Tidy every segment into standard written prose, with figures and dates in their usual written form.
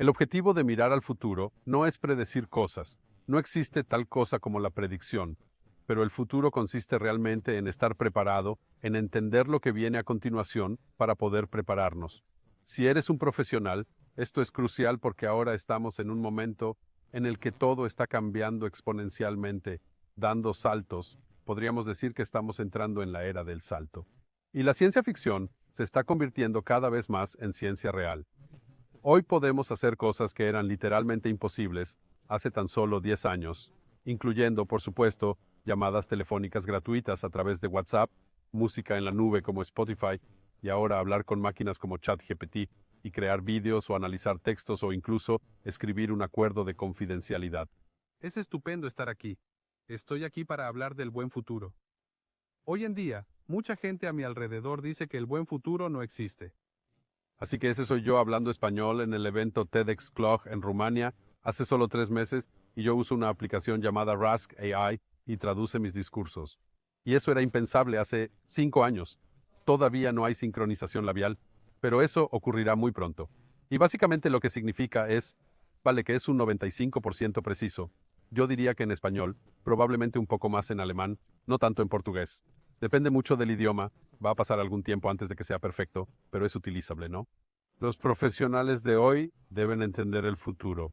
El objetivo de mirar al futuro no es predecir cosas. No existe tal cosa como la predicción, pero el futuro consiste realmente en estar preparado, en entender lo que viene a continuación para poder prepararnos. Si eres un profesional, esto es crucial porque ahora estamos en un momento en el que todo está cambiando exponencialmente, dando saltos. Podríamos decir que estamos entrando en la era del salto. Y la ciencia ficción se está convirtiendo cada vez más en ciencia real. Hoy podemos hacer cosas que eran literalmente imposibles hace tan solo 10 años, incluyendo, por supuesto, llamadas telefónicas gratuitas a través de WhatsApp, música en la nube como Spotify, y ahora hablar con máquinas como ChatGPT y crear vídeos o analizar textos o incluso escribir un acuerdo de confidencialidad. Es estupendo estar aquí. Estoy aquí para hablar del buen futuro. Hoy en día, mucha gente a mi alrededor dice que el buen futuro no existe. Así que ese soy yo hablando español en el evento TEDx Cluj en Rumania hace solo 3 meses y yo uso una aplicación llamada Rask AI y traduce mis discursos. Y eso era impensable hace 5 años. Todavía no hay sincronización labial, pero eso ocurrirá muy pronto. Y básicamente lo que significa es, vale, que es un 95% preciso. Yo diría que en español, probablemente un poco más en alemán, no tanto en portugués. Depende mucho del idioma, va a pasar algún tiempo antes de que sea perfecto, pero es utilizable, ¿no? Los profesionales de hoy deben entender el futuro.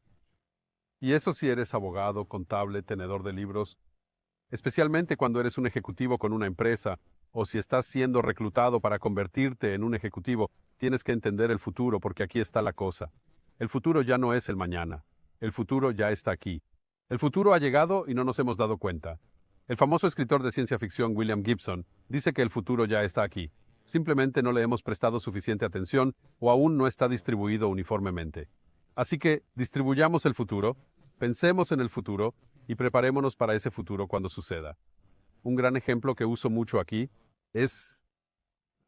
Y eso si eres abogado, contable, tenedor de libros, especialmente cuando eres un ejecutivo con una empresa o si estás siendo reclutado para convertirte en un ejecutivo, tienes que entender el futuro porque aquí está la cosa. El futuro ya no es el mañana. El futuro ya está aquí. El futuro ha llegado y no nos hemos dado cuenta. El famoso escritor de ciencia ficción William Gibson dice que el futuro ya está aquí. Simplemente no le hemos prestado suficiente atención o aún no está distribuido uniformemente. Así que distribuyamos el futuro, pensemos en el futuro y preparémonos para ese futuro cuando suceda. Un gran ejemplo que uso mucho aquí es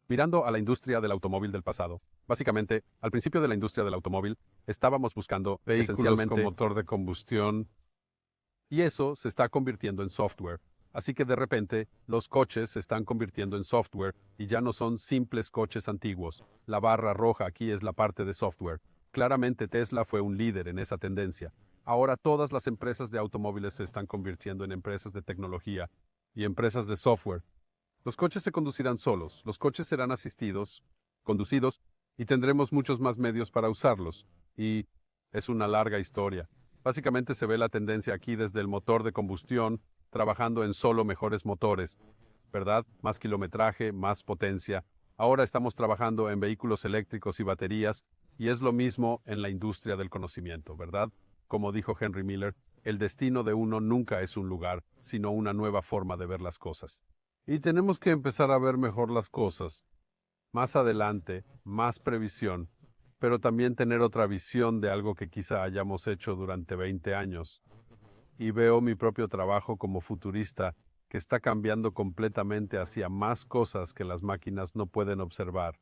mirando a la industria del automóvil del pasado. Básicamente, al principio de la industria del automóvil, estábamos buscando Vehículos esencialmente con motor de combustión. y eso se está convirtiendo en software. Así que de repente, los coches se están convirtiendo en software y ya no son simples coches antiguos. La barra roja aquí es la parte de software. Claramente Tesla fue un líder en esa tendencia. Ahora todas las empresas de automóviles se están convirtiendo en empresas de tecnología y empresas de software. Los coches se conducirán solos, los coches serán asistidos, conducidos, y tendremos muchos más medios para usarlos. Y es una larga historia. Básicamente se ve la tendencia aquí desde el motor de combustión, trabajando en solo mejores motores, ¿verdad? Más kilometraje, más potencia. Ahora estamos trabajando en vehículos eléctricos y baterías, y es lo mismo en la industria del conocimiento, ¿verdad? Como dijo Henry Miller, el destino de uno nunca es un lugar, sino una nueva forma de ver las cosas. Y tenemos que empezar a ver mejor las cosas. Más adelante, más previsión, pero también tener otra visión de algo que quizá hayamos hecho durante 20 años. Y veo mi propio trabajo como futurista que está cambiando completamente hacia más cosas que las máquinas no pueden observar,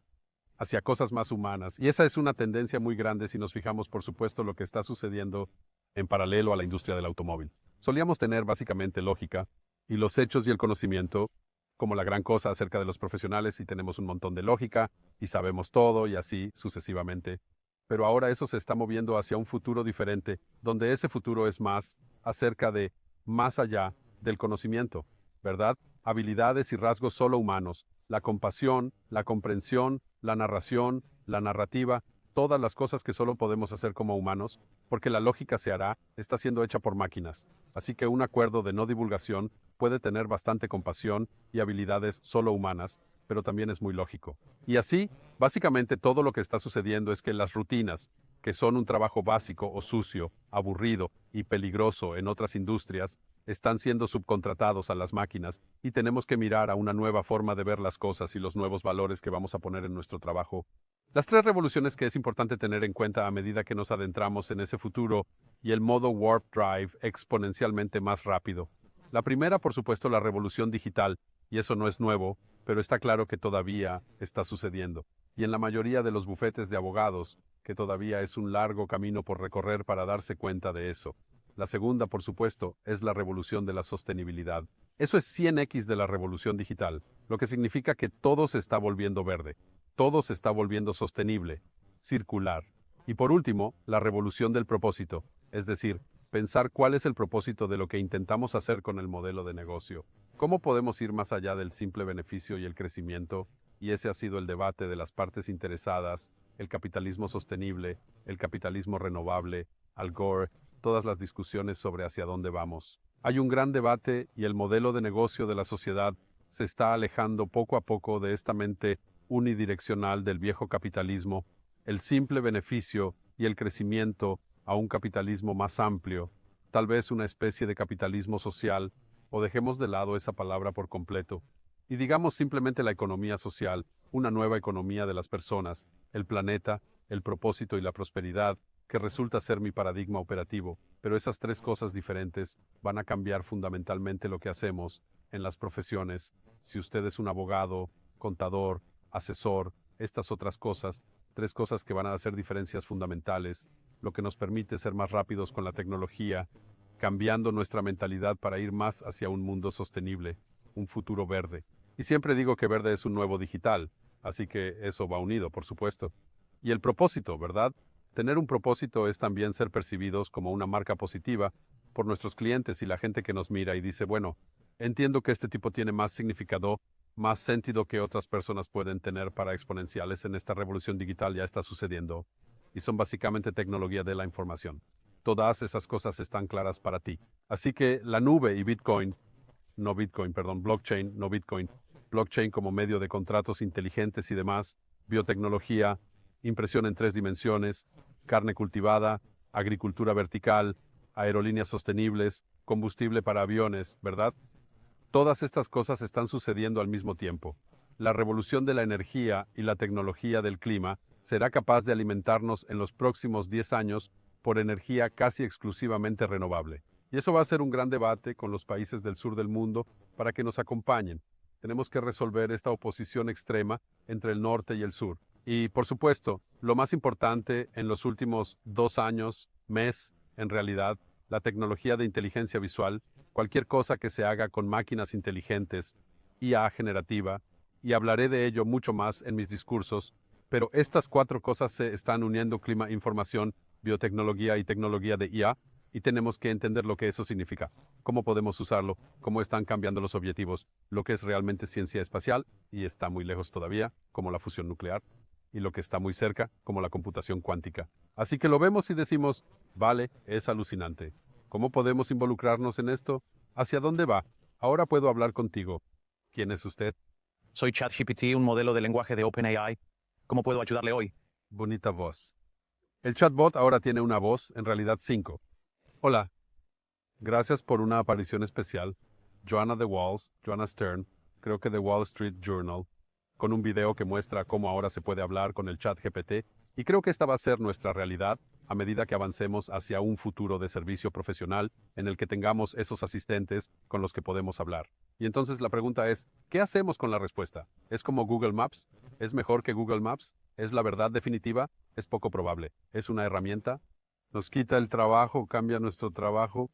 hacia cosas más humanas. Y esa es una tendencia muy grande si nos fijamos, por supuesto, lo que está sucediendo en paralelo a la industria del automóvil. Solíamos tener básicamente lógica y los hechos y el conocimiento como la gran cosa acerca de los profesionales y tenemos un montón de lógica y sabemos todo y así sucesivamente. Pero ahora eso se está moviendo hacia un futuro diferente, donde ese futuro es más acerca de más allá del conocimiento, ¿verdad? Habilidades y rasgos solo humanos, la compasión, la comprensión, la narración, la narrativa, todas las cosas que solo podemos hacer como humanos, porque la lógica se hará, está siendo hecha por máquinas. Así que un acuerdo de no divulgación puede tener bastante compasión y habilidades solo humanas, pero también es muy lógico. Y así, básicamente todo lo que está sucediendo es que las rutinas, que son un trabajo básico o sucio, aburrido y peligroso en otras industrias, están siendo subcontratados a las máquinas y tenemos que mirar a una nueva forma de ver las cosas y los nuevos valores que vamos a poner en nuestro trabajo. Las 3 revoluciones que es importante tener en cuenta a medida que nos adentramos en ese futuro y el modo Warp Drive exponencialmente más rápido. La primera, por supuesto, la revolución digital, y eso no es nuevo, pero está claro que todavía está sucediendo. Y en la mayoría de los bufetes de abogados, que todavía es un largo camino por recorrer para darse cuenta de eso. La segunda, por supuesto, es la revolución de la sostenibilidad. Eso es 100x de la revolución digital, lo que significa que todo se está volviendo verde, todo se está volviendo sostenible, circular. Y por último, la revolución del propósito, es decir, pensar cuál es el propósito de lo que intentamos hacer con el modelo de negocio. ¿Cómo podemos ir más allá del simple beneficio y el crecimiento? Y ese ha sido el debate de las partes interesadas, el capitalismo sostenible, el capitalismo renovable, Al Gore, todas las discusiones sobre hacia dónde vamos. Hay un gran debate y el modelo de negocio de la sociedad se está alejando poco a poco de esta mente unidireccional del viejo capitalismo, el simple beneficio y el crecimiento a un capitalismo más amplio, tal vez una especie de capitalismo social, o dejemos de lado esa palabra por completo, y digamos simplemente la economía social, una nueva economía de las personas, el planeta, el propósito y la prosperidad, que resulta ser mi paradigma operativo, pero esas tres cosas diferentes van a cambiar fundamentalmente lo que hacemos en las profesiones. Si usted es un abogado, contador, asesor, estas otras cosas, tres cosas que van a hacer diferencias fundamentales, lo que nos permite ser más rápidos con la tecnología, cambiando nuestra mentalidad para ir más hacia un mundo sostenible, un futuro verde. Y siempre digo que verde es un nuevo digital, así que eso va unido, por supuesto. Y el propósito, ¿verdad? Tener un propósito es también ser percibidos como una marca positiva por nuestros clientes y la gente que nos mira y dice, bueno, entiendo que este tipo tiene más significado, más sentido que otras personas pueden tener para exponenciales en esta revolución digital ya está sucediendo. Y son básicamente tecnología de la información. Todas esas cosas están claras para ti. Así que la nube y blockchain, no Bitcoin, blockchain como medio de contratos inteligentes y demás, biotecnología, impresión en 3 dimensiones, carne cultivada, agricultura vertical, aerolíneas sostenibles, combustible para aviones, ¿verdad? Todas estas cosas están sucediendo al mismo tiempo. La revolución de la energía y la tecnología del clima será capaz de alimentarnos en los próximos 10 años por energía casi exclusivamente renovable. Y eso va a ser un gran debate con los países del sur del mundo para que nos acompañen. Tenemos que resolver esta oposición extrema entre el norte y el sur. Y, por supuesto, lo más importante en los últimos 2 años, en realidad, la tecnología de inteligencia visual, cualquier cosa que se haga con máquinas inteligentes, IA generativa, y hablaré de ello mucho más en mis discursos, pero estas 4 cosas se están uniendo: clima, información, biotecnología y tecnología de IA, y tenemos que entender lo que eso significa, cómo podemos usarlo, cómo están cambiando los objetivos, lo que es realmente ciencia espacial, y está muy lejos todavía, como la fusión nuclear, y lo que está muy cerca, como la computación cuántica. Así que lo vemos y decimos, vale, es alucinante. ¿Cómo podemos involucrarnos en esto? ¿Hacia dónde va? Ahora puedo hablar contigo. ¿Quién es usted? Soy ChatGPT, un modelo de lenguaje de OpenAI. ¿Cómo puedo ayudarle hoy? Bonita voz. El chatbot ahora tiene una voz, en realidad 5. Hola. Gracias por una aparición especial. Joanna The Walls, Joanna Stern, creo que The Wall Street Journal, con un video que muestra cómo ahora se puede hablar con el chat GPT, y creo que esta va a ser nuestra realidad a medida que avancemos hacia un futuro de servicio profesional en el que tengamos esos asistentes con los que podemos hablar. Y entonces la pregunta es, ¿qué hacemos con la respuesta? ¿Es como Google Maps? ¿Es mejor que Google Maps? ¿Es la verdad definitiva? Es poco probable. ¿Es una herramienta? ¿Nos quita el trabajo? ¿Cambia nuestro trabajo?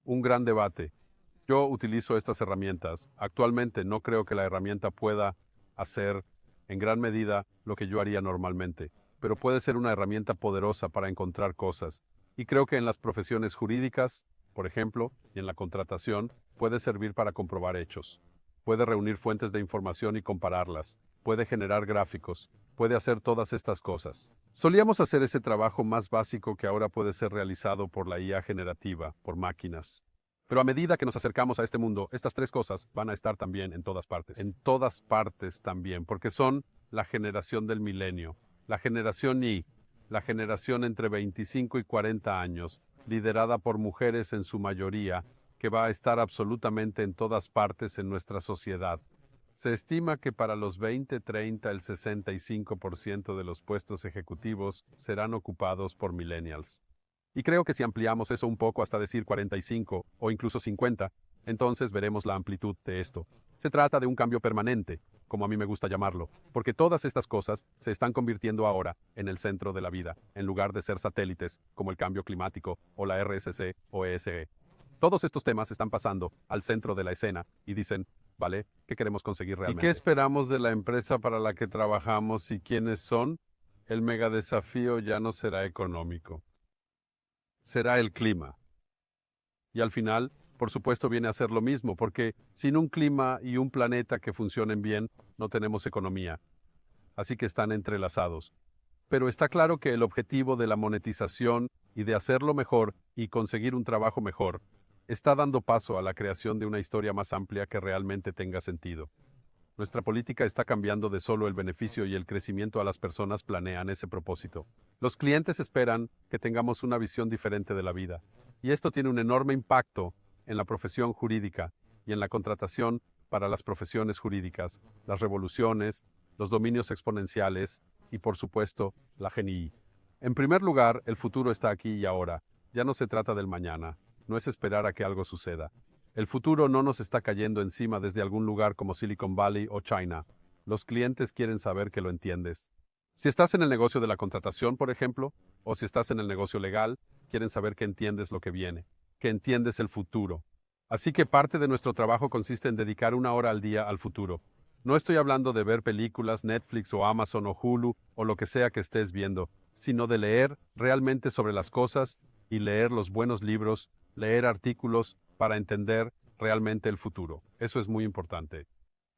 Un gran debate. Yo utilizo estas herramientas. Actualmente no creo que la herramienta pueda hacer en gran medida lo que yo haría normalmente, pero puede ser una herramienta poderosa para encontrar cosas. Y creo que en las profesiones jurídicas, por ejemplo, y en la contratación, puede servir para comprobar hechos. Puede reunir fuentes de información y compararlas. Puede generar gráficos. Puede hacer todas estas cosas. Solíamos hacer ese trabajo más básico que ahora puede ser realizado por la IA generativa, por máquinas. Pero a medida que nos acercamos a este mundo, estas 3 cosas van a estar también en todas partes. En todas partes también, porque son la generación del milenio, la generación Y, la generación entre 25 y 40 años, liderada por mujeres en su mayoría, que va a estar absolutamente en todas partes en nuestra sociedad. Se estima que para los 2030 el 65% de los puestos ejecutivos serán ocupados por millennials. Y creo que si ampliamos eso un poco hasta decir 45 o incluso 50, entonces veremos la amplitud de esto. Se trata de un cambio permanente, como a mí me gusta llamarlo, porque todas estas cosas se están convirtiendo ahora en el centro de la vida, en lugar de ser satélites, como el cambio climático o la RSC o ESG. Todos estos temas están pasando al centro de la escena y dicen, ¿vale? ¿Qué queremos conseguir realmente? ¿Y qué esperamos de la empresa para la que trabajamos y quiénes son? El megadesafío ya no será económico, será el clima. Y al final, por supuesto, viene a ser lo mismo, porque sin un clima y un planeta que funcionen bien, no tenemos economía. Así que están entrelazados. Pero está claro que el objetivo de la monetización y de hacerlo mejor y conseguir un trabajo mejor está dando paso a la creación de una historia más amplia que realmente tenga sentido. Nuestra política está cambiando de solo el beneficio y el crecimiento a las personas planean ese propósito. Los clientes esperan que tengamos una visión diferente de la vida. Y esto tiene un enorme impacto en la profesión jurídica y en la contratación para las profesiones jurídicas, las revoluciones, los dominios exponenciales y, por supuesto, la GNI. En primer lugar, el futuro está aquí y ahora. Ya no se trata del mañana. No es esperar a que algo suceda. El futuro no nos está cayendo encima desde algún lugar como Silicon Valley o China. Los clientes quieren saber que lo entiendes. Si estás en el negocio de la contratación, por ejemplo, o si estás en el negocio legal, quieren saber que entiendes lo que viene, que entiendes el futuro. Así que parte de nuestro trabajo consiste en dedicar 1 hora al día al futuro. No estoy hablando de ver películas, Netflix o Amazon o Hulu o lo que sea que estés viendo, sino de leer realmente sobre las cosas y leer los buenos libros, leer artículos para entender realmente el futuro. Eso es muy importante.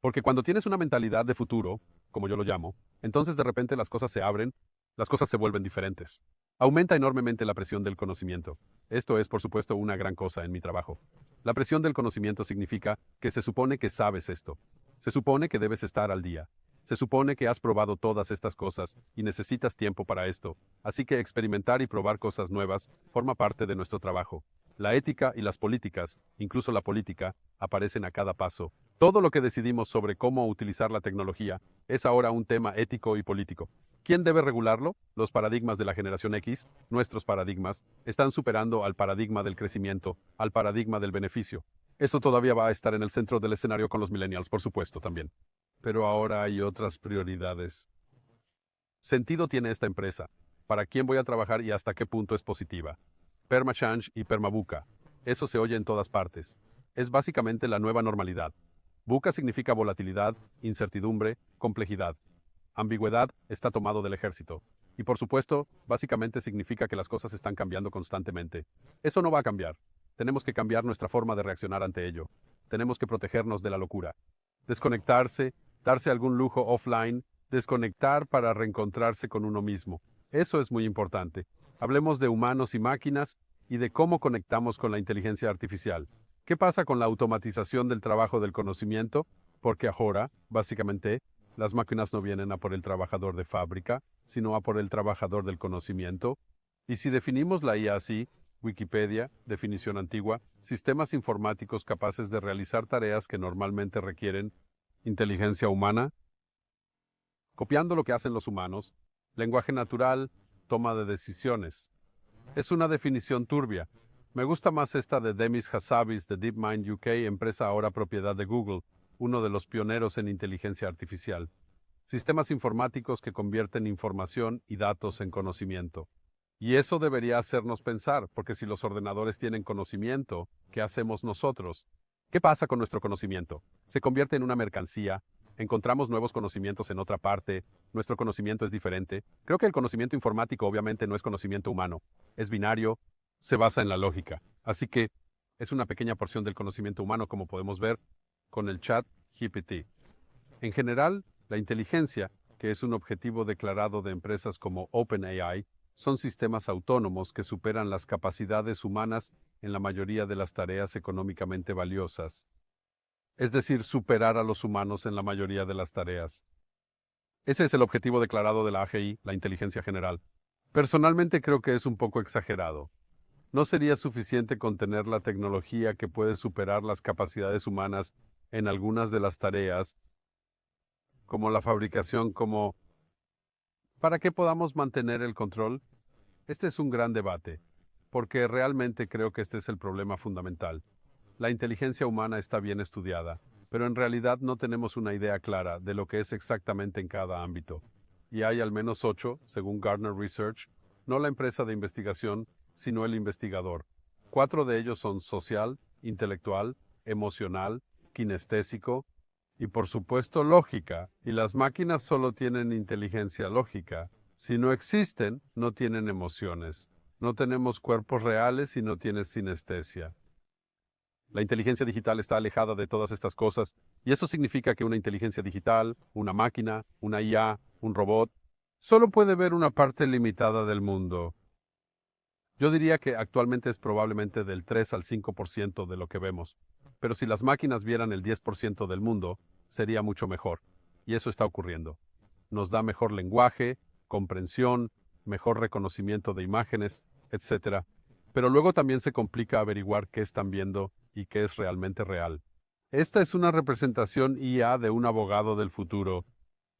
Porque cuando tienes una mentalidad de futuro, como yo lo llamo, entonces de repente las cosas se abren, las cosas se vuelven diferentes. Aumenta enormemente la presión del conocimiento. Esto es, por supuesto, una gran cosa en mi trabajo. La presión del conocimiento significa que se supone que sabes esto. Se supone que debes estar al día. Se supone que has probado todas estas cosas y necesitas tiempo para esto. Así que experimentar y probar cosas nuevas forma parte de nuestro trabajo. La ética y las políticas, incluso la política, aparecen a cada paso. Todo lo que decidimos sobre cómo utilizar la tecnología es ahora un tema ético y político. ¿Quién debe regularlo? Los paradigmas de la generación X, nuestros paradigmas, están superando al paradigma del crecimiento, al paradigma del beneficio. Eso todavía va a estar en el centro del escenario con los millennials, por supuesto, también. Pero ahora hay otras prioridades. Sentido tiene esta empresa. ¿Para quién voy a trabajar y hasta qué punto es positiva? Permachange y Permabuca. Eso se oye en todas partes. Es básicamente la nueva normalidad. Buca significa volatilidad, incertidumbre, complejidad. Ambigüedad está tomado del ejército. Y por supuesto, básicamente significa que las cosas están cambiando constantemente. Eso no va a cambiar. Tenemos que cambiar nuestra forma de reaccionar ante ello. Tenemos que protegernos de la locura. Desconectarse, darse algún lujo offline, desconectar para reencontrarse con uno mismo. Eso es muy importante. Hablemos de humanos y máquinas y de cómo conectamos con la inteligencia artificial. ¿Qué pasa con la automatización del trabajo del conocimiento? Porque ahora, básicamente, las máquinas no vienen a por el trabajador de fábrica, sino a por el trabajador del conocimiento. Y si definimos la IA así, Wikipedia, definición antigua, sistemas informáticos capaces de realizar tareas que normalmente requieren inteligencia humana, copiando lo que hacen los humanos, lenguaje natural, toma de decisiones. Es una definición turbia. Me gusta más esta de Demis Hassabis de DeepMind UK, empresa ahora propiedad de Google, uno de los pioneros en inteligencia artificial. Sistemas informáticos que convierten información y datos en conocimiento. Y eso debería hacernos pensar, porque si los ordenadores tienen conocimiento, ¿qué hacemos nosotros? ¿Qué pasa con nuestro conocimiento? ¿Se convierte en una mercancía? ¿Encontramos nuevos conocimientos en otra parte? ¿Nuestro conocimiento es diferente? Creo que el conocimiento informático obviamente no es conocimiento humano. Es binario, se basa en la lógica. Así que es una pequeña porción del conocimiento humano, como podemos ver con el chat GPT. En general, la inteligencia, que es un objetivo declarado de empresas como OpenAI, son sistemas autónomos que superan las capacidades humanas en la mayoría de las tareas económicamente valiosas. Es decir, superar a los humanos en la mayoría de las tareas. Ese es el objetivo declarado de la AGI, la inteligencia general. Personalmente creo que es un poco exagerado. ¿No sería suficiente con tener la tecnología que puede superar las capacidades humanas en algunas de las tareas, como la fabricación, para que podamos mantener el control? Este es un gran debate, porque realmente creo que este es el problema fundamental. La inteligencia humana está bien estudiada, pero en realidad no tenemos una idea clara de lo que es exactamente en cada ámbito. Y hay al menos 8, según Gartner Research, no la empresa de investigación, sino el investigador. 4 de ellos son social, intelectual, emocional, kinestésico y por supuesto lógica. Y las máquinas solo tienen inteligencia lógica. Si no existen, no tienen emociones. No tenemos cuerpos reales y no tienes sinestesia. La inteligencia digital está alejada de todas estas cosas, y eso significa que una inteligencia digital, una máquina, una IA, un robot, solo puede ver una parte limitada del mundo. Yo diría que actualmente es probablemente del 3 al 5% de lo que vemos, pero si las máquinas vieran el 10% del mundo, sería mucho mejor. Y eso está ocurriendo. Nos da mejor lenguaje, comprensión, mejor reconocimiento de imágenes, etc. Pero luego también se complica averiguar qué están viendo y qué es realmente real. Esta es una representación IA de un abogado del futuro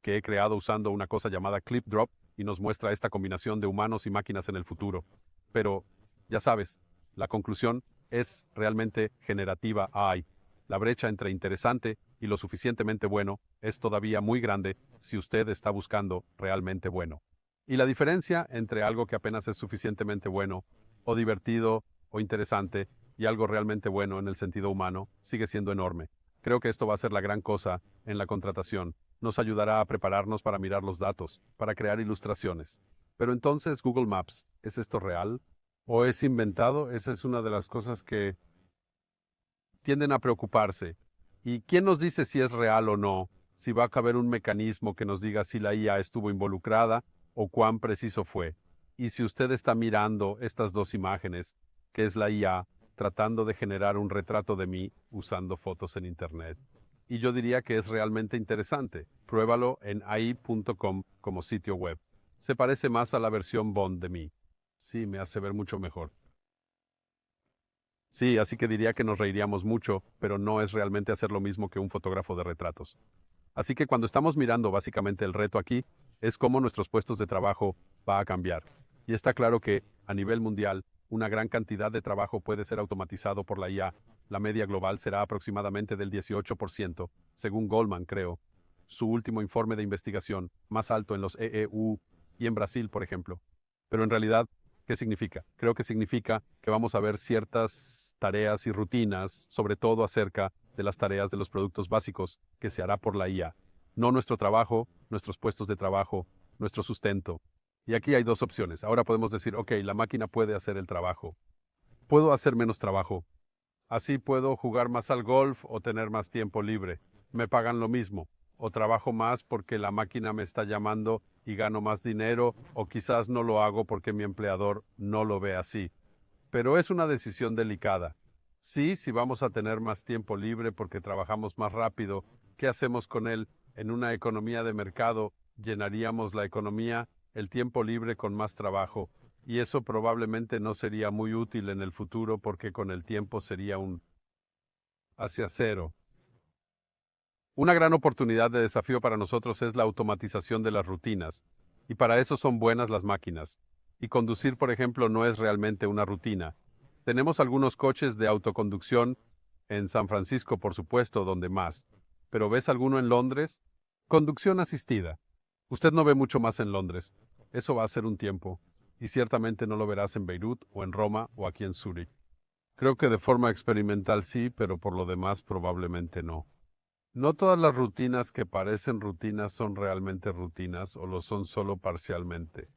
que he creado usando una cosa llamada ClipDrop y nos muestra esta combinación de humanos y máquinas en el futuro. Pero, ya sabes, la conclusión es realmente generativa AI. La brecha entre interesante y lo suficientemente bueno es todavía muy grande si usted está buscando realmente bueno. Y la diferencia entre algo que apenas es suficientemente bueno, o divertido, o interesante, y algo realmente bueno en el sentido humano, sigue siendo enorme. Creo que esto va a ser la gran cosa en la contratación. Nos ayudará a prepararnos para mirar los datos, para crear ilustraciones. Pero entonces, Google Maps, ¿es esto real? ¿O es inventado? Esa es una de las cosas que tienden a preocuparse. ¿Y quién nos dice si es real o no? Si va a caber un mecanismo que nos diga si la IA estuvo involucrada o cuán preciso fue. Y si usted está mirando estas dos imágenes, que es la IA tratando de generar un retrato de mí usando fotos en Internet. Y yo diría que es realmente interesante. Pruébalo en AI.com como sitio web. Se parece más a la versión Bond de mí. Sí, me hace ver mucho mejor. Sí, así que diría que nos reiríamos mucho, pero no es realmente hacer lo mismo que un fotógrafo de retratos. Así que cuando estamos mirando básicamente el reto aquí, es cómo nuestros puestos de trabajo va a cambiar. Y está claro que, a nivel mundial, una gran cantidad de trabajo puede ser automatizado por la IA. La media global será aproximadamente del 18%, según Goldman, creo. Su último informe de investigación, más alto en los EEU y en Brasil, por ejemplo. Pero en realidad, ¿qué significa? Creo que significa que vamos a ver ciertas tareas y rutinas, sobre todo acerca de las tareas de los productos básicos, que se hará por la IA. No nuestro trabajo, nuestros puestos de trabajo, nuestro sustento. Y aquí hay dos opciones. Ahora podemos decir, ok, la máquina puede hacer el trabajo. Puedo hacer menos trabajo. Así puedo jugar más al golf o tener más tiempo libre. Me pagan lo mismo. O trabajo más porque la máquina me está llamando y gano más dinero, o quizás no lo hago porque mi empleador no lo ve así. Pero es una decisión delicada. Sí, si vamos a tener más tiempo libre porque trabajamos más rápido, ¿qué hacemos con él? En una economía de mercado, llenaríamos la economía, el tiempo libre con más trabajo, y eso probablemente no sería muy útil en el futuro porque con el tiempo sería un hacia cero. Una gran oportunidad de desafío para nosotros es la automatización de las rutinas, y para eso son buenas las máquinas. Y conducir, por ejemplo, no es realmente una rutina. Tenemos algunos coches de autoconducción en San Francisco, por supuesto, donde más. Pero ¿ves alguno en Londres? Conducción asistida. Usted no ve mucho más en Londres. Eso va a ser un tiempo. Y ciertamente no lo verás en Beirut o en Roma o aquí en Zúrich. Creo que de forma experimental sí, pero por lo demás probablemente no. No todas las rutinas que parecen rutinas son realmente rutinas o lo son solo parcialmente.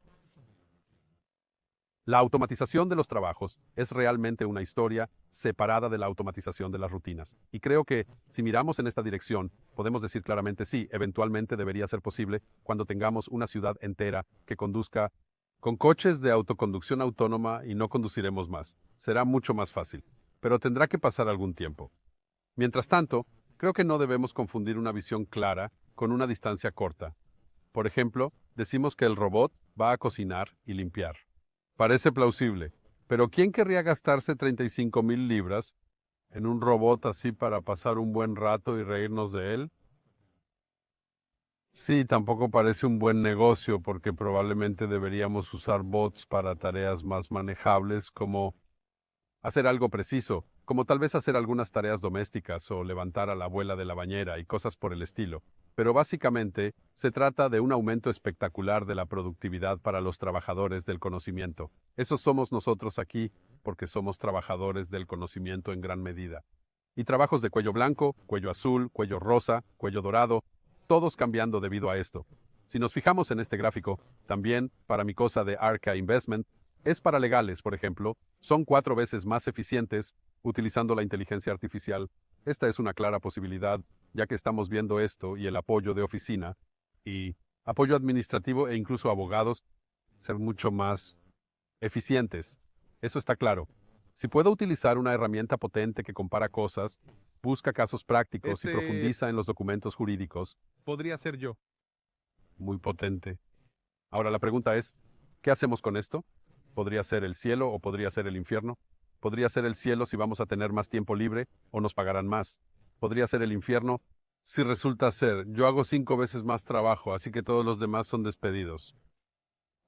La automatización de los trabajos es realmente una historia separada de la automatización de las rutinas. Y creo que, si miramos en esta dirección, podemos decir claramente sí, eventualmente debería ser posible cuando tengamos una ciudad entera que conduzca con coches de autoconducción autónoma y no conduciremos más. Será mucho más fácil, pero tendrá que pasar algún tiempo. Mientras tanto, creo que no debemos confundir una visión clara con una distancia corta. Por ejemplo, decimos que el robot va a cocinar y limpiar. Parece plausible, pero ¿quién querría gastarse 35,000 libras en un robot así para pasar un buen rato y reírnos de él? Sí, tampoco parece un buen negocio porque probablemente deberíamos usar bots para tareas más manejables como hacer algo preciso, como tal vez hacer algunas tareas domésticas o levantar a la abuela de la bañera y cosas por el estilo. Pero básicamente se trata de un aumento espectacular de la productividad para los trabajadores del conocimiento. Esos somos nosotros aquí porque somos trabajadores del conocimiento en gran medida. Y trabajos de cuello blanco, cuello azul, cuello rosa, cuello dorado, todos cambiando debido a esto. Si nos fijamos en este gráfico, también para mi cosa de Arca Investment, es para legales, por ejemplo, son 4 veces más eficientes utilizando la inteligencia artificial. Esta es una clara posibilidad, ya que estamos viendo esto y el apoyo de oficina y apoyo administrativo e incluso abogados ser mucho más eficientes. Eso está claro. Si puedo utilizar una herramienta potente que compara cosas, busca casos prácticos y Ese profundiza en los documentos jurídicos, podría ser yo. muy potente. Ahora la pregunta es, ¿qué hacemos con esto? ¿Podría ser el cielo o podría ser el infierno? Podría ser el cielo si vamos a tener más tiempo libre o nos pagarán más. Podría ser el infierno si resulta ser, yo hago 5 veces más trabajo, así que todos los demás son despedidos.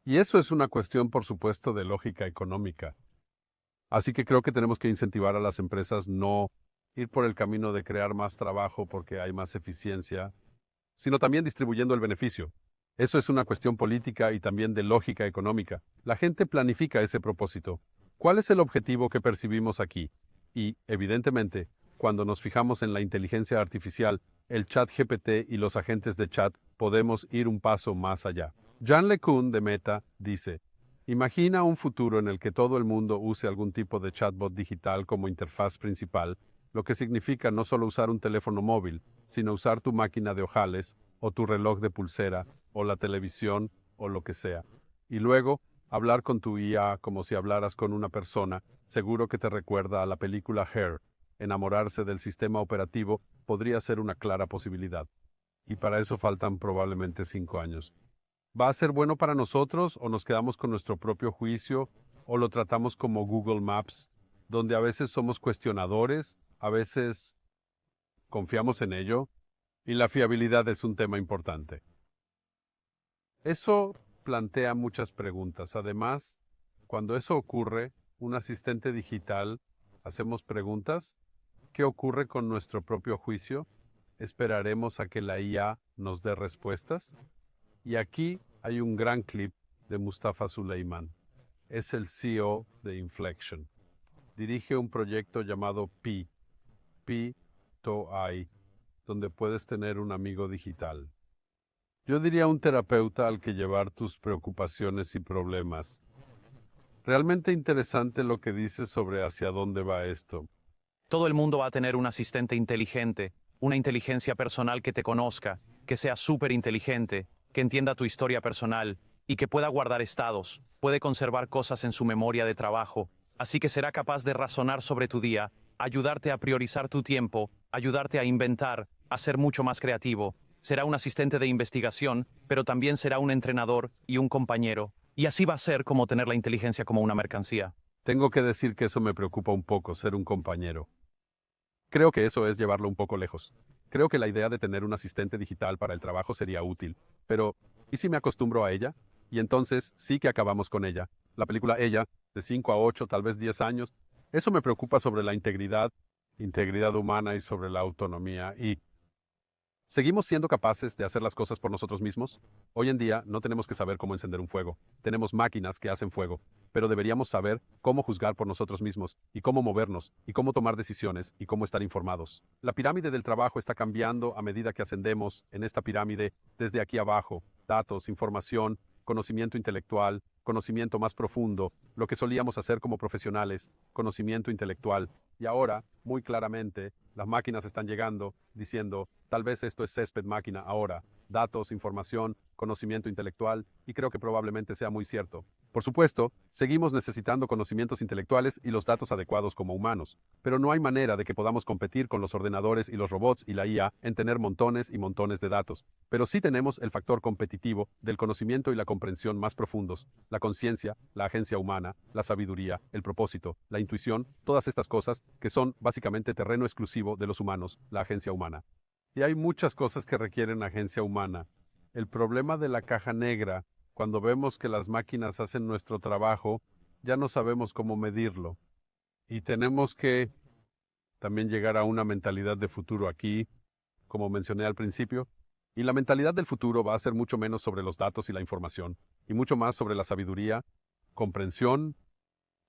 Y eso es una cuestión, por supuesto, de lógica económica. Así que creo que tenemos que incentivar a las empresas no ir por el camino de crear más trabajo porque hay más eficiencia, sino también distribuyendo el beneficio. Eso es una cuestión política y también de lógica económica. La gente planifica ese propósito. ¿Cuál es el objetivo que percibimos aquí? Y, evidentemente, cuando nos fijamos en la inteligencia artificial, el chat GPT y los agentes de chat, podemos ir un paso más allá. Jan LeCun de Meta dice, imagina un futuro en el que todo el mundo use algún tipo de chatbot digital como interfaz principal, lo que significa no solo usar un teléfono móvil, sino usar tu máquina de ojales, o tu reloj de pulsera, o la televisión, o lo que sea. Y luego, hablar con tu IA como si hablaras con una persona, seguro que te recuerda a la película Her. Enamorarse del sistema operativo podría ser una clara posibilidad. Y para eso faltan probablemente 5 años. ¿Va a ser bueno para nosotros o nos quedamos con nuestro propio juicio o lo tratamos como Google Maps, donde a veces somos cuestionadores, a veces confiamos en ello y la fiabilidad es un tema importante? Eso plantea muchas preguntas. Además, cuando eso ocurre, un asistente digital, hacemos preguntas. ¿Qué ocurre con nuestro propio juicio? ¿Esperaremos a que la IA nos dé respuestas? Y aquí hay un gran clip de Mustafa Suleyman. Es el CEO de Inflection. Dirige un proyecto llamado Pi, donde puedes tener un amigo digital. Yo diría un terapeuta al que llevar tus preocupaciones y problemas. Realmente interesante lo que dices sobre hacia dónde va esto. Todo el mundo va a tener un asistente inteligente, una inteligencia personal que te conozca, que sea súper inteligente, que entienda tu historia personal y que pueda guardar estados, puede conservar cosas en su memoria de trabajo, así que será capaz de razonar sobre tu día, ayudarte a priorizar tu tiempo, ayudarte a inventar, a ser mucho más creativo. Será un asistente de investigación, pero también será un entrenador y un compañero. Y así va a ser como tener la inteligencia como una mercancía. Tengo que decir que eso me preocupa un poco, ser un compañero. Creo que eso es llevarlo un poco lejos. Creo que la idea de tener un asistente digital para el trabajo sería útil, pero ¿y si me acostumbro a ella? Y entonces sí que acabamos con ella. La película Ella, de 5 a 8, tal vez 10 años, eso me preocupa sobre la integridad humana y sobre la autonomía. Y ¿seguimos siendo capaces de hacer las cosas por nosotros mismos? Hoy en día no tenemos que saber cómo encender un fuego. Tenemos máquinas que hacen fuego, pero deberíamos saber cómo juzgar por nosotros mismos y cómo movernos y cómo tomar decisiones y cómo estar informados. La pirámide del trabajo está cambiando a medida que ascendemos en esta pirámide desde aquí abajo. Datos, información, conocimiento intelectual, conocimiento más profundo, lo que solíamos hacer como profesionales, conocimiento intelectual. Y ahora, muy claramente, las máquinas están llegando diciendo, tal vez esto es césped máquina ahora, datos, información, conocimiento intelectual, y creo que probablemente sea muy cierto. Por supuesto, seguimos necesitando conocimientos intelectuales y los datos adecuados como humanos, pero no hay manera de que podamos competir con los ordenadores y los robots y la IA en tener montones y montones de datos. Pero sí tenemos el factor competitivo del conocimiento y la comprensión más profundos, la conciencia, la agencia humana, la sabiduría, el propósito, la intuición, todas estas cosas que son básicamente terreno exclusivo de los humanos, la agencia humana. Y hay muchas cosas que requieren agencia humana. El problema de la caja negra, cuando vemos que las máquinas hacen nuestro trabajo, ya no sabemos cómo medirlo. Y tenemos que también llegar a una mentalidad de futuro aquí, como mencioné al principio. Y la mentalidad del futuro va a ser mucho menos sobre los datos y la información, y mucho más sobre la sabiduría, comprensión,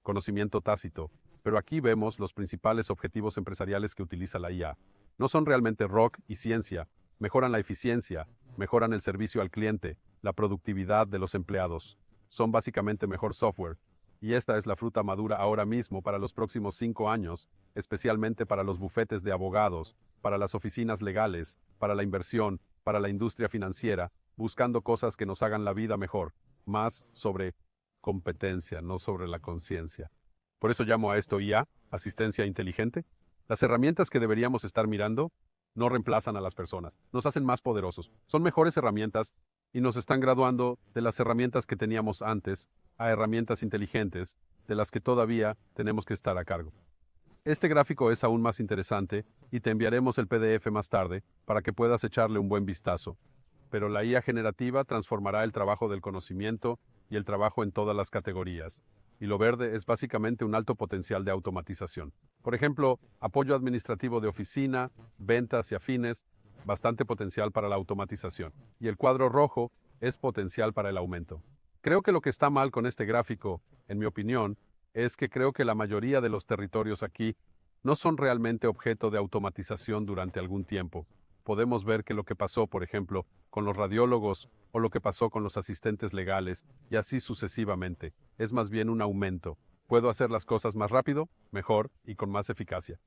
conocimiento tácito. Pero aquí vemos los principales objetivos empresariales que utiliza la IA. No son realmente rock y ciencia, mejoran la eficiencia, mejoran el servicio al cliente, la productividad de los empleados. Son básicamente mejor software. Y esta es la fruta madura ahora mismo para los próximos 5 años, especialmente para los bufetes de abogados, para las oficinas legales, para la inversión, para la industria financiera, buscando cosas que nos hagan la vida mejor, más sobre competencia, no sobre la conciencia. Por eso llamo a esto IA, asistencia inteligente. Las herramientas que deberíamos estar mirando no reemplazan a las personas, nos hacen más poderosos, son mejores herramientas y nos están graduando de las herramientas que teníamos antes a herramientas inteligentes de las que todavía tenemos que estar a cargo. Este gráfico es aún más interesante y te enviaremos el PDF más tarde para que puedas echarle un buen vistazo. Pero la IA generativa transformará el trabajo del conocimiento y el trabajo en todas las categorías. Y lo verde es básicamente un alto potencial de automatización. Por ejemplo, apoyo administrativo de oficina, ventas y afines, bastante potencial para la automatización. Y el cuadro rojo es potencial para el aumento. Creo que lo que está mal con este gráfico, en mi opinión, es que creo que la mayoría de los territorios aquí no son realmente objeto de automatización durante algún tiempo. Podemos ver que lo que pasó, por ejemplo, con los radiólogos o lo que pasó con los asistentes legales, y así sucesivamente, es más bien un aumento. ¿Puedo hacer las cosas más rápido, mejor y con más eficacia?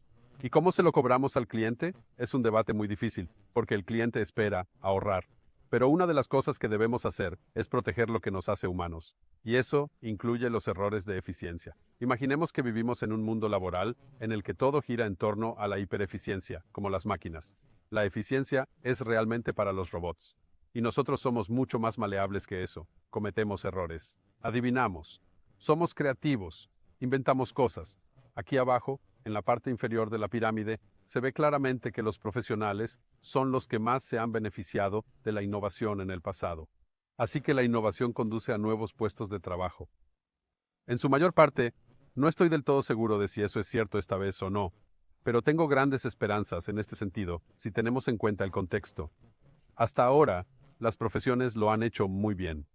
¿Y cómo se lo cobramos al cliente? Es un debate muy difícil, porque el cliente espera ahorrar. Pero una de las cosas que debemos hacer es proteger lo que nos hace humanos. Y eso incluye los errores de eficiencia. Imaginemos que vivimos en un mundo laboral en el que todo gira en torno a la hipereficiencia, como las máquinas. La eficiencia es realmente para los robots. Y nosotros somos mucho más maleables que eso. Cometemos errores. Adivinamos. Somos creativos. Inventamos cosas. Aquí abajo, en la parte inferior de la pirámide, se ve claramente que los profesionales son los que más se han beneficiado de la innovación en el pasado. Así que la innovación conduce a nuevos puestos de trabajo. En su mayor parte, no estoy del todo seguro de si eso es cierto esta vez o no, pero tengo grandes esperanzas en este sentido si tenemos en cuenta el contexto. Hasta ahora, las profesiones lo han hecho muy bien.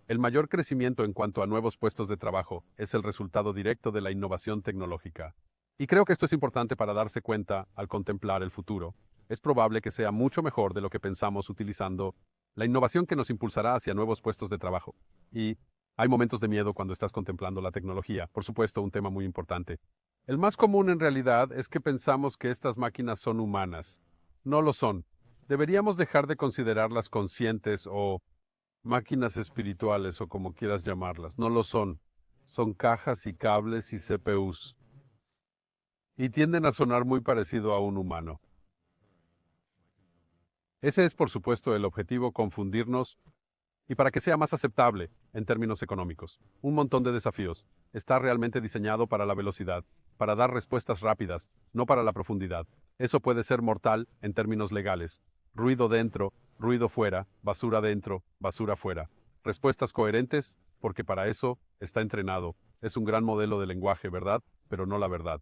El mayor crecimiento en cuanto a nuevos puestos de trabajo es el resultado directo de la innovación tecnológica. Y creo que esto es importante para darse cuenta al contemplar el futuro. Es probable que sea mucho mejor de lo que pensamos utilizando la innovación que nos impulsará hacia nuevos puestos de trabajo. Y hay momentos de miedo cuando estás contemplando la tecnología, por supuesto, un tema muy importante. El más común en realidad es que pensamos que estas máquinas son humanas. No lo son. Deberíamos dejar de considerarlas conscientes o máquinas espirituales o como quieras llamarlas. No lo son. Son cajas y cables y CPUs. Y tienden a sonar muy parecido a un humano. Ese es, por supuesto, el objetivo, confundirnos y para que sea más aceptable en términos económicos. Un montón de desafíos. Está realmente diseñado para la velocidad, para dar respuestas rápidas, no para la profundidad. Eso puede ser mortal en términos legales. Ruido dentro, ruido fuera, basura dentro, basura fuera. Respuestas coherentes, porque para eso está entrenado. Es un gran modelo de lenguaje, ¿verdad? Pero no la verdad.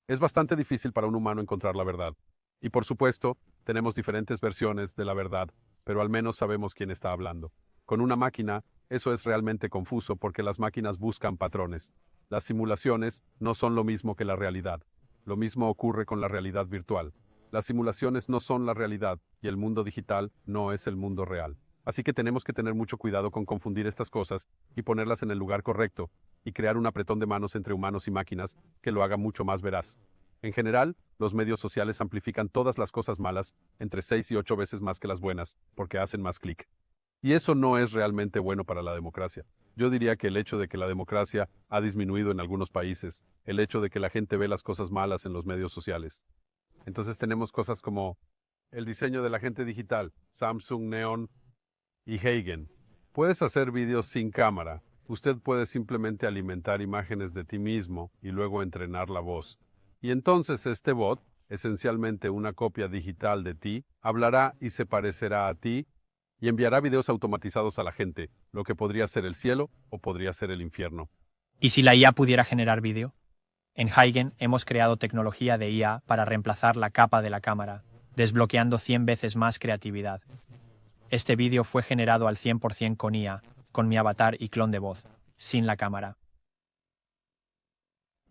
Es bastante difícil para un humano encontrar la verdad. Y por supuesto, tenemos diferentes versiones de la verdad, pero al menos sabemos quién está hablando. Con una máquina, eso es realmente confuso porque las máquinas buscan patrones. Las simulaciones no son lo mismo que la realidad. Lo mismo ocurre con la realidad virtual. Las simulaciones no son la realidad y el mundo digital no es el mundo real. Así que tenemos que tener mucho cuidado con confundir estas cosas y ponerlas en el lugar correcto y crear un apretón de manos entre humanos y máquinas que lo haga mucho más veraz. En general, los medios sociales amplifican todas las cosas malas entre 6 y 8 veces más que las buenas, porque hacen más clic. Y eso no es realmente bueno para la democracia. Yo diría que el hecho de que la democracia ha disminuido en algunos países, el hecho de que la gente ve las cosas malas en los medios sociales. Entonces tenemos cosas como el diseño del agente digital, Samsung, Neon y Hagen. Puedes hacer vídeos sin cámara. Usted puede simplemente alimentar imágenes de ti mismo y luego entrenar la voz. Y entonces este bot, esencialmente una copia digital de ti, hablará y se parecerá a ti y enviará videos automatizados a la gente, lo que podría ser el cielo o podría ser el infierno. ¿Y si la IA pudiera generar vídeo? En Huygen hemos creado tecnología de IA para reemplazar la capa de la cámara, desbloqueando 100 veces más creatividad. Este vídeo fue generado al 100% con IA, con mi avatar y clon de voz, sin la cámara.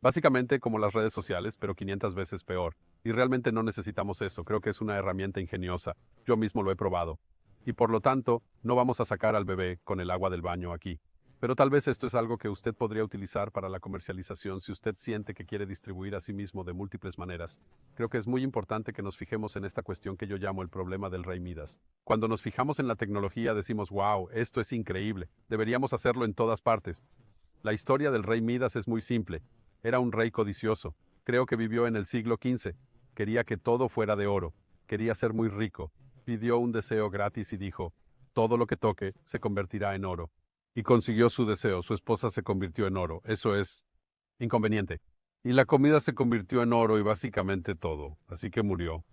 Básicamente como las redes sociales, pero 500 veces peor. Y realmente no necesitamos eso, creo que es una herramienta ingeniosa. Yo mismo lo he probado. y por lo tanto no vamos a sacar al bebé con el agua del baño aquí. Pero tal vez esto es algo que usted podría utilizar para la comercialización si usted siente que quiere distribuir a sí mismo de múltiples maneras. Creo que es muy importante que nos fijemos en esta cuestión que yo llamo el problema del rey Midas. Cuando nos fijamos en la tecnología decimos, wow, esto es increíble, deberíamos hacerlo en todas partes. La historia del rey Midas es muy simple. Era un rey codicioso. Creo que vivió en el siglo XV. Quería que todo fuera de oro. Quería ser muy rico. Pidió un deseo gratis y dijo, todo lo que toque se convertirá en oro. Y consiguió su deseo, su esposa se convirtió en oro. Eso es inconveniente. Y la comida se convirtió en oro y básicamente todo, así que murió.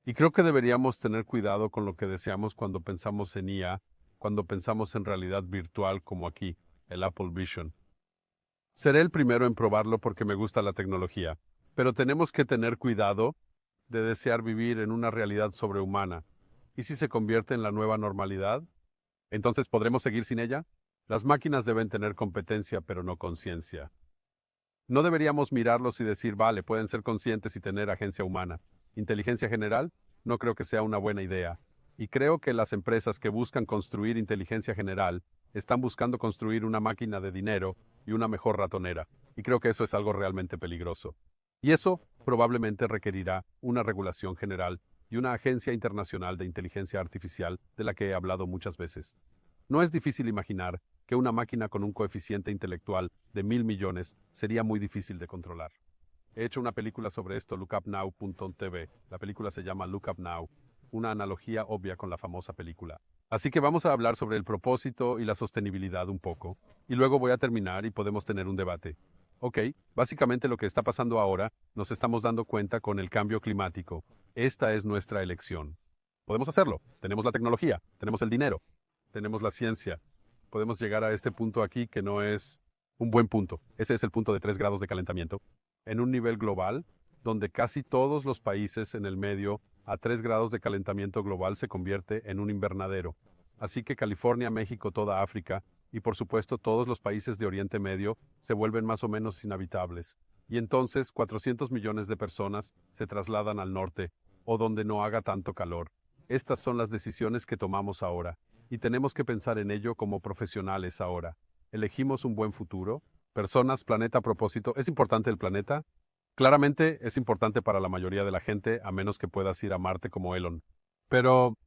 Y creo que deberíamos tener cuidado con lo que deseamos cuando pensamos en IA, cuando pensamos en realidad virtual como aquí, el Apple Vision. Seré el primero en probarlo porque me gusta la tecnología, pero tenemos que tener cuidado de desear vivir en una realidad sobrehumana. ¿Y si se convierte en la nueva normalidad? ¿Entonces podremos seguir sin ella? Las máquinas deben tener competencia, pero no conciencia. No deberíamos mirarlos y decir, vale, pueden ser conscientes y tener agencia humana. Inteligencia general, no creo que sea una buena idea. Y creo que las empresas que buscan construir inteligencia general están buscando construir una máquina de dinero y una mejor ratonera. Y creo que eso es algo realmente peligroso. Y eso probablemente requerirá una regulación general y una agencia internacional de inteligencia artificial de la que he hablado muchas veces. No es difícil imaginar que una máquina con un coeficiente intelectual de 1.000 millones sería muy difícil de controlar. He hecho una película sobre esto, lookupnow.tv. La película se llama Look Up Now, una analogía obvia con la famosa película. Así que vamos a hablar sobre el propósito y la sostenibilidad un poco, y luego voy a terminar y podemos tener un debate. Ok, básicamente lo que está pasando ahora, nos estamos dando cuenta con el cambio climático. Esta es nuestra elección. Podemos hacerlo. Tenemos la tecnología, tenemos el dinero, tenemos la ciencia. Podemos llegar a este punto aquí que no es un buen punto. Ese es el punto de 3 grados de calentamiento. En un nivel global, donde casi todos los países en el medio a 3 grados de calentamiento global se convierte en un invernadero. Así que California, México, toda África y por supuesto todos los países de Oriente Medio se vuelven más o menos inhabitables. Y entonces 400 millones de personas se trasladan al norte o donde no haga tanto calor. Estas son las decisiones que tomamos ahora y tenemos que pensar en ello como profesionales ahora. ¿Elegimos un buen futuro? Personas, planeta, propósito. ¿Es importante el planeta? Claramente es importante para la mayoría de la gente, a menos que puedas ir a Marte como Elon. Pero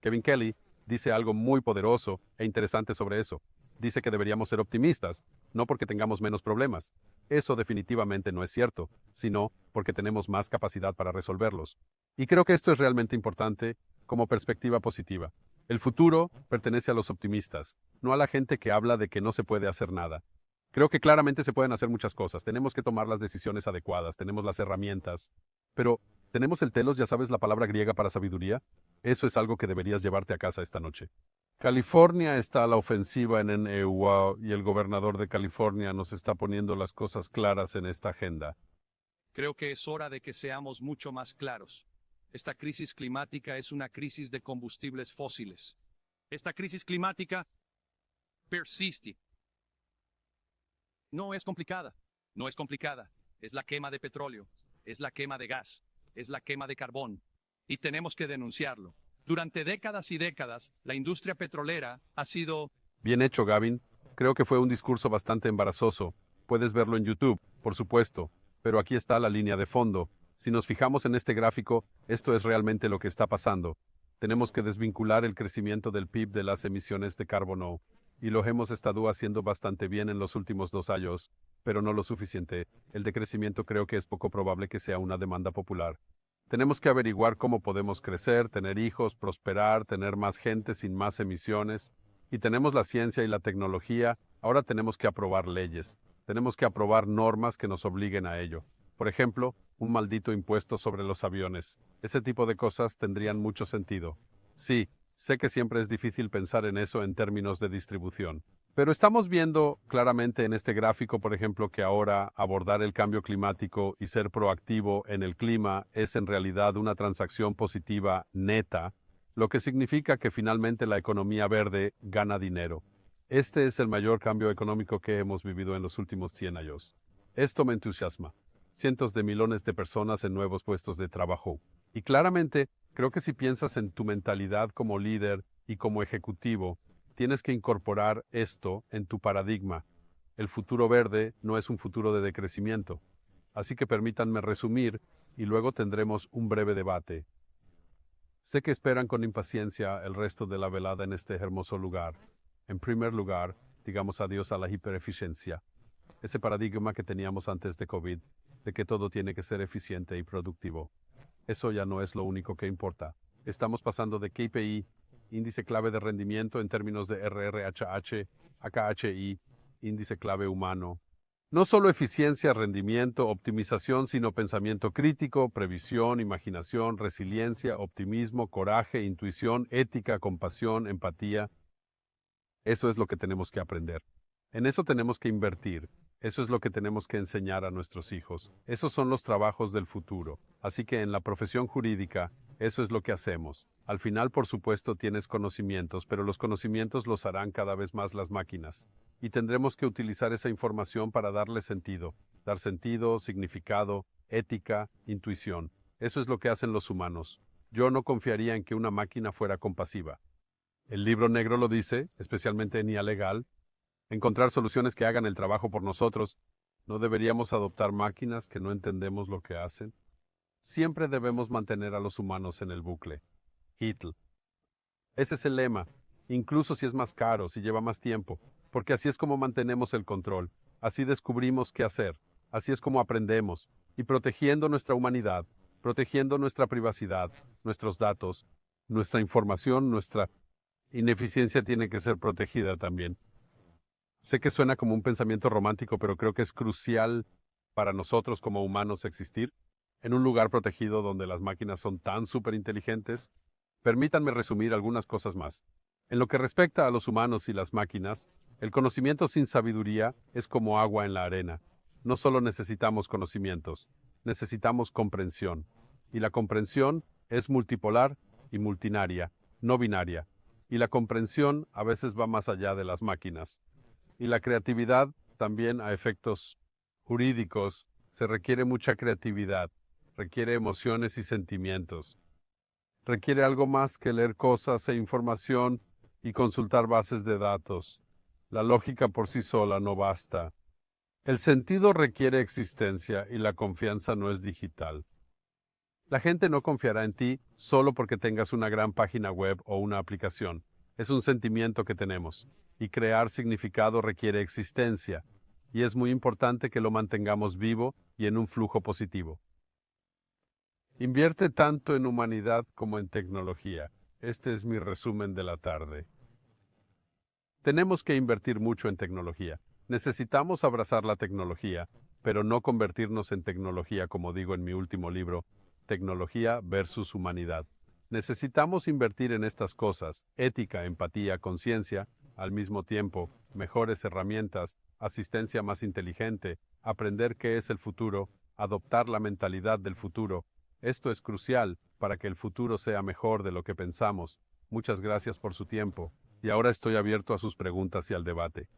Kevin Kelly dice algo muy poderoso e interesante sobre eso. Dice que deberíamos ser optimistas, no porque tengamos menos problemas. Eso definitivamente no es cierto, sino porque tenemos más capacidad para resolverlos. Y creo que esto es realmente importante como perspectiva positiva. El futuro pertenece a los optimistas, no a la gente que habla de que no se puede hacer nada. Creo que claramente se pueden hacer muchas cosas. Tenemos que tomar las decisiones adecuadas, tenemos las herramientas. Pero, ¿tenemos el telos, ya sabes la palabra griega para sabiduría? Eso es algo que deberías llevarte a casa esta noche. California está a la ofensiva en NEUA y el gobernador de California nos está poniendo las cosas claras en esta agenda. Creo que es hora de que seamos mucho más claros. Esta crisis climática es una crisis de combustibles fósiles. Esta crisis climática persiste. No es complicada. No es complicada. Es la quema de petróleo. Es la quema de gas. Es la quema de carbón. Y tenemos que denunciarlo. Durante décadas y décadas, la industria petrolera ha sido... Bien hecho, Gavin. Creo que fue un discurso bastante embarazoso. Puedes verlo en YouTube, por supuesto. Pero aquí está la línea de fondo. Si nos fijamos en este gráfico, esto es realmente lo que está pasando. Tenemos que desvincular el crecimiento del PIB de las emisiones de carbono. Y lo hemos estado haciendo bastante bien en los últimos 2 años, pero no lo suficiente. El decrecimiento creo que es poco probable que sea una demanda popular. Tenemos que averiguar cómo podemos crecer, tener hijos, prosperar, tener más gente sin más emisiones. Y tenemos la ciencia y la tecnología, ahora tenemos que aprobar leyes. Tenemos que aprobar normas que nos obliguen a ello. Por ejemplo, un maldito impuesto sobre los aviones. Ese tipo de cosas tendrían mucho sentido. Sí, sé que siempre es difícil pensar en eso en términos de distribución. Pero estamos viendo claramente en este gráfico, por ejemplo, que ahora abordar el cambio climático y ser proactivo en el clima es en realidad una transacción positiva neta, lo que significa que finalmente la economía verde gana dinero. Este es el mayor cambio económico que hemos vivido en los últimos 100 años. Esto me entusiasma. Cientos de millones de personas en nuevos puestos de trabajo. Y claramente Creo que si piensas en tu mentalidad como líder y como ejecutivo, tienes que incorporar esto en tu paradigma. El futuro verde no es un futuro de decrecimiento. Así que permítanme resumir y luego tendremos un breve debate. Sé que esperan con impaciencia el resto de la velada en este hermoso lugar. En primer lugar, digamos adiós a la hipereficiencia. Ese paradigma que teníamos antes de COVID, de que todo tiene que ser eficiente y productivo. Eso ya no es lo único que importa. Estamos pasando de KPI, índice clave de rendimiento en términos de RRHH, a KHI, índice clave humano. No solo eficiencia, rendimiento, optimización, sino pensamiento crítico, previsión, imaginación, resiliencia, optimismo, coraje, intuición, ética, compasión, empatía. Eso es lo que tenemos que aprender. En eso tenemos que invertir. Eso es lo que tenemos que enseñar a nuestros hijos. Esos son los trabajos del futuro. Así que en la profesión jurídica, eso es lo que hacemos. Al final, por supuesto, tienes conocimientos, pero los conocimientos los harán cada vez más las máquinas. Y tendremos que utilizar esa información para darle sentido. Dar sentido, significado, ética, intuición. Eso es lo que hacen los humanos. Yo no confiaría en que una máquina fuera compasiva. El libro negro lo dice, especialmente en IA legal, encontrar soluciones que hagan el trabajo por nosotros. ¿No deberíamos adoptar máquinas que no entendemos lo que hacen? Siempre debemos mantener a los humanos en el bucle. Hitler. Ese es el lema, incluso si es más caro, si lleva más tiempo, porque así es como mantenemos el control, así descubrimos qué hacer, así es como aprendemos, y protegiendo nuestra humanidad, protegiendo nuestra privacidad, nuestros datos, nuestra información, nuestra ineficiencia tiene que ser protegida también. Sé que suena como un pensamiento romántico, pero creo que es crucial para nosotros como humanos existir en un lugar protegido donde las máquinas son tan superinteligentes. Permítanme resumir algunas cosas más. En lo que respecta a los humanos y las máquinas, el conocimiento sin sabiduría es como agua en la arena. No solo necesitamos conocimientos, necesitamos comprensión. Y la comprensión es multipolar y multinaria, no binaria. Y la comprensión a veces va más allá de las máquinas. Y la creatividad también a efectos jurídicos se requiere mucha creatividad, requiere emociones y sentimientos. Requiere algo más que leer cosas e información y consultar bases de datos. La lógica por sí sola no basta. El sentido requiere existencia y la confianza no es digital. La gente no confiará en ti solo porque tengas una gran página web o una aplicación. Es un sentimiento que tenemos. Y crear significado requiere existencia, y es muy importante que lo mantengamos vivo y en un flujo positivo. Invierte tanto en humanidad como en tecnología. Este es mi resumen de la tarde. Tenemos que invertir mucho en tecnología. Necesitamos abrazar la tecnología, pero no convertirnos en tecnología, como digo en mi último libro, Tecnología versus Humanidad. Necesitamos invertir en estas cosas, ética, empatía, conciencia, al mismo tiempo, mejores herramientas, asistencia más inteligente, aprender qué es el futuro, adoptar la mentalidad del futuro. Esto es crucial para que el futuro sea mejor de lo que pensamos. Muchas gracias por su tiempo, y ahora estoy abierto a sus preguntas y al debate.